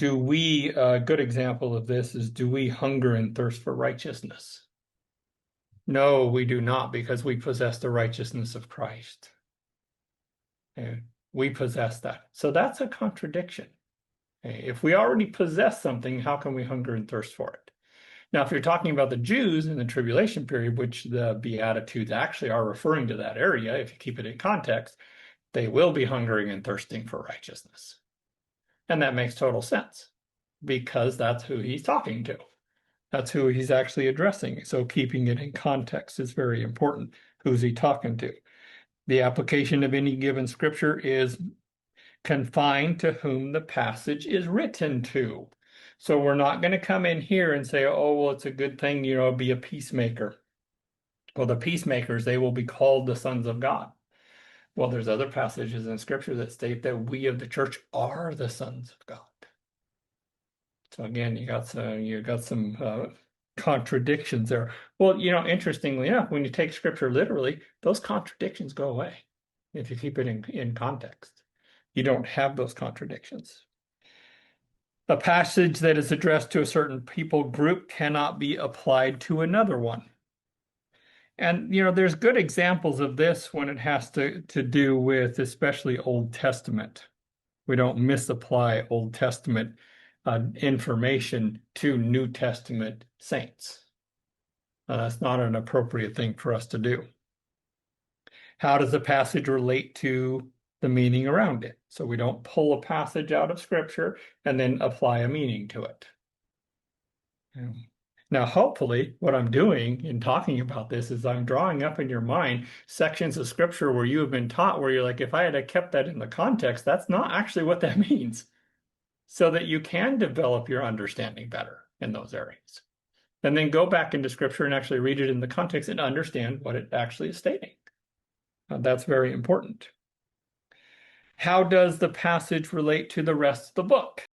a good example of this is, do we hunger and thirst for righteousness? No, we do not, because we possess the righteousness of Christ. And we possess that. So that's a contradiction. If we already possess something, how can we hunger and thirst for it? Now, if you're talking about the Jews in the tribulation period, which the Beatitudes actually are referring to that area, if you keep it in context, they will be hungering and thirsting for righteousness. And that makes total sense because that's who he's talking to. That's who he's actually addressing. So keeping it in context is very important. Who's he talking to? The application of any given scripture is confined to whom the passage is written to. So we're not going to come in here and say, oh, well, it's a good thing, be a peacemaker. Well, the peacemakers, they will be called the sons of God. Well, there's other passages in scripture that state that we of the church are the sons of God. So again, you got some contradictions there. Well, interestingly enough, when you take scripture literally, those contradictions go away if you keep it in context. You don't have those contradictions. A passage that is addressed to a certain people group cannot be applied to another one. And, there's good examples of this when it has to do with especially Old Testament. We don't misapply Old Testament information to New Testament saints. That's not an appropriate thing for us to do. How does the passage relate to the meaning around it? So we don't pull a passage out of Scripture and then apply a meaning to it. Now, hopefully, what I'm doing in talking about this is I'm drawing up in your mind sections of Scripture where you have been taught where you're like, if I had kept that in the context, that's not actually what that means. So that you can develop your understanding better in those areas. And then go back into Scripture and actually read it in the context and understand what it actually is stating. That's very important. How does the passage relate to the rest of the book?